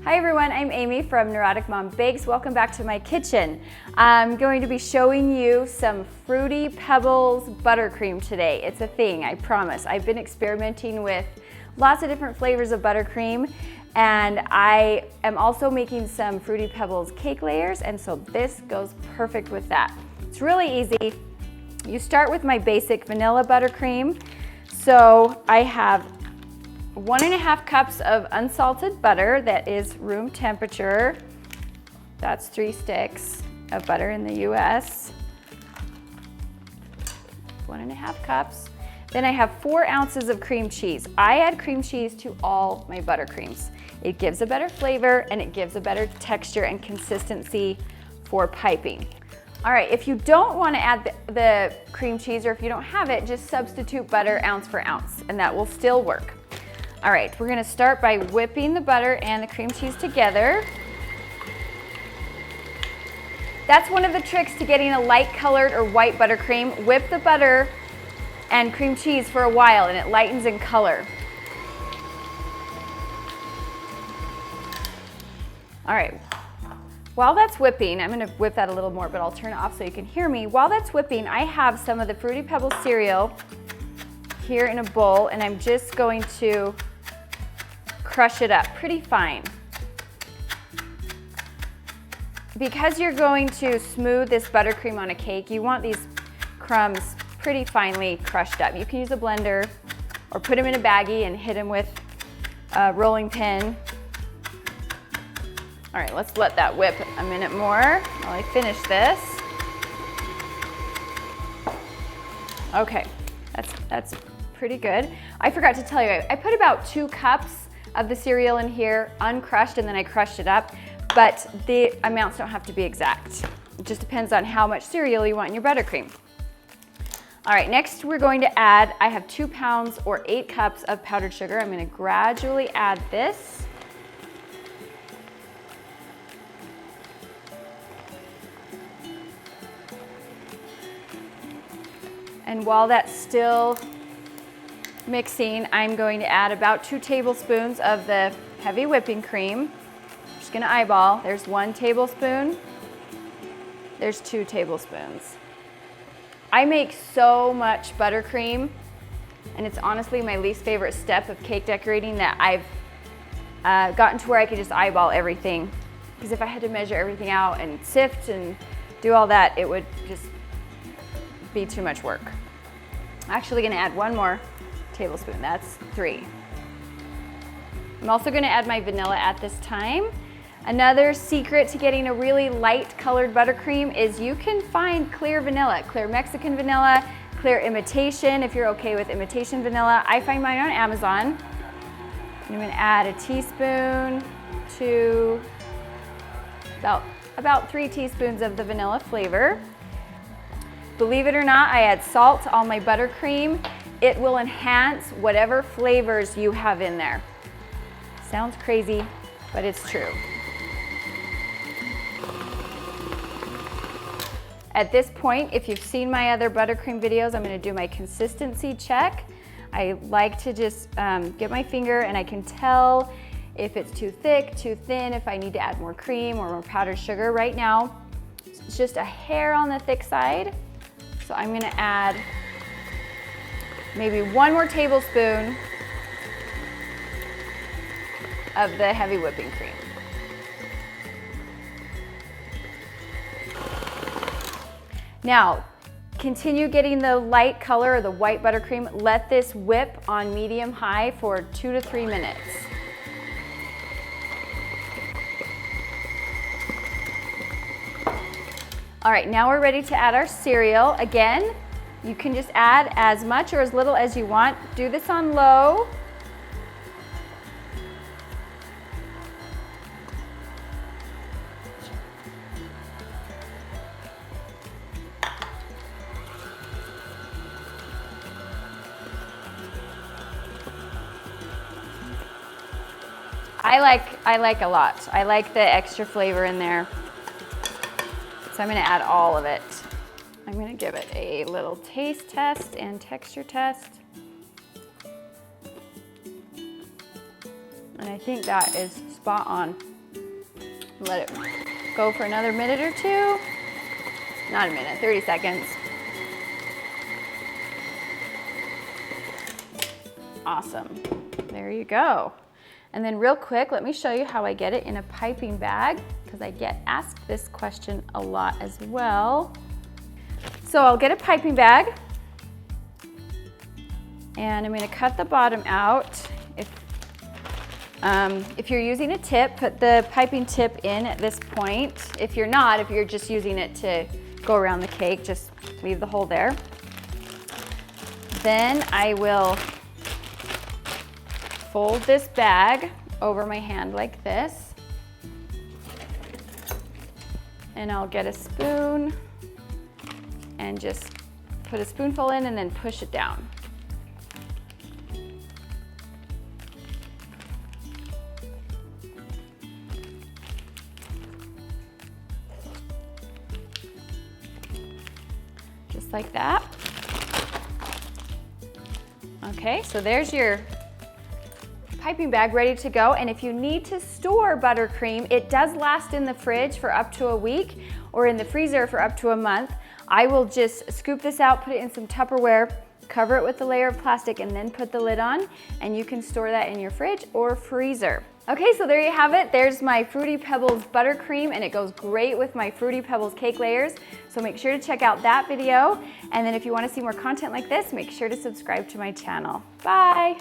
Hi everyone, I'm Amy from Neurotic Mom Bakes. Welcome back to my kitchen. I'm going to be showing you some Fruity Pebbles buttercream today. It's a thing, I promise. I've been experimenting with lots of different flavors of buttercream, and I am also making some Fruity Pebbles cake layers, and so this goes perfect with that. It's really easy. You start with my basic vanilla buttercream. So I have 1.5 cups of unsalted butter that is room temperature. That's 3 sticks of butter in the US. 1.5 cups. Then I have 4 ounces of cream cheese. I add cream cheese to all my buttercreams. It gives a better flavor and it gives a better texture and consistency for piping. All right, if you don't want to add the cream cheese, or if you don't have it, just substitute butter ounce for ounce and that will still work. All right, we're gonna start by whipping the butter and the cream cheese together. That's one of the tricks to getting a light colored or white buttercream. Whip the butter and cream cheese for a while and it lightens in color. All right, while that's whipping, I'm gonna whip that a little more, but I'll turn it off so you can hear me. While that's whipping, I have some of the Fruity Pebbles cereal here in a bowl, and I'm just going to crush it up pretty fine. Because you're going to smooth this buttercream on a cake, you want these crumbs pretty finely crushed up. You can use a blender or put them in a baggie and hit them with a rolling pin. All right, let's let that whip a minute more while I finish this. Okay, that's pretty good. I forgot to tell you, I put about 2 cups of the cereal in here, uncrushed, and then I crushed it up, but the amounts don't have to be exact. It just depends on how much cereal you want in your buttercream. All right, next we're going to add, I have 2 pounds or 8 cups of powdered sugar. I'm gonna gradually add this. And while that's still mixing, I'm going to add about 2 tablespoons of the heavy whipping cream. I'm just gonna eyeball. There's 1 tablespoon. There's 2 tablespoons. I make so much buttercream, and it's honestly my least favorite step of cake decorating, that I've gotten to where I could just eyeball everything. Because if I had to measure everything out and sift and do all that, it would just be too much work. I'm actually gonna add 1 more tablespoon, that's 3. I'm also gonna add my vanilla at this time. Another secret to getting a really light colored buttercream is you can find clear vanilla, clear Mexican vanilla, clear imitation, if you're okay with imitation vanilla. I find mine on Amazon. I'm gonna add a teaspoon to about 3 teaspoons of the vanilla flavor. Believe it or not, I add salt to all my buttercream. It will enhance whatever flavors you have in there. Sounds crazy, but it's true. At this point, if you've seen my other buttercream videos, I'm gonna do my consistency check. I like to just get my finger and I can tell if it's too thick, too thin, if I need to add more cream or more powdered sugar. Right now, it's just a hair on the thick side. So I'm gonna add maybe 1 more tablespoon of the heavy whipping cream. Now, continue getting the light color or the white buttercream. Let this whip on medium-high for 2 to 3 minutes. All right, now we're ready to add our cereal. Again, you can just add as much or as little as you want. Do this on low. I like a lot. I like the extra flavor in there. So I'm gonna add all of it. I'm gonna give it a little taste test and texture test. And I think that is spot on. Let it go for another minute or two. Not a minute, 30 seconds. Awesome. There you go. And then real quick, let me show you how I get it in a piping bag, because I get asked this question a lot as well. So I'll get a piping bag, and I'm gonna cut the bottom out. If you're using a tip, put the piping tip in at this point. If you're not, if you're just using it to go around the cake, just leave the hole there. Then I will fold this bag over my hand like this. And I'll get a spoon and just put a spoonful in and then push it down. Just like that. Okay, so there's your piping bag ready to go. And if you need to store buttercream, it does last in the fridge for up to a week or in the freezer for up to a month. I will just scoop this out, put it in some Tupperware, cover it with a layer of plastic, and then put the lid on, and you can store that in your fridge or freezer. Okay, so there you have it. There's my Fruity Pebbles buttercream, and it goes great with my Fruity Pebbles cake layers. So make sure to check out that video. And then if you want to see more content like this, make sure to subscribe to my channel. Bye.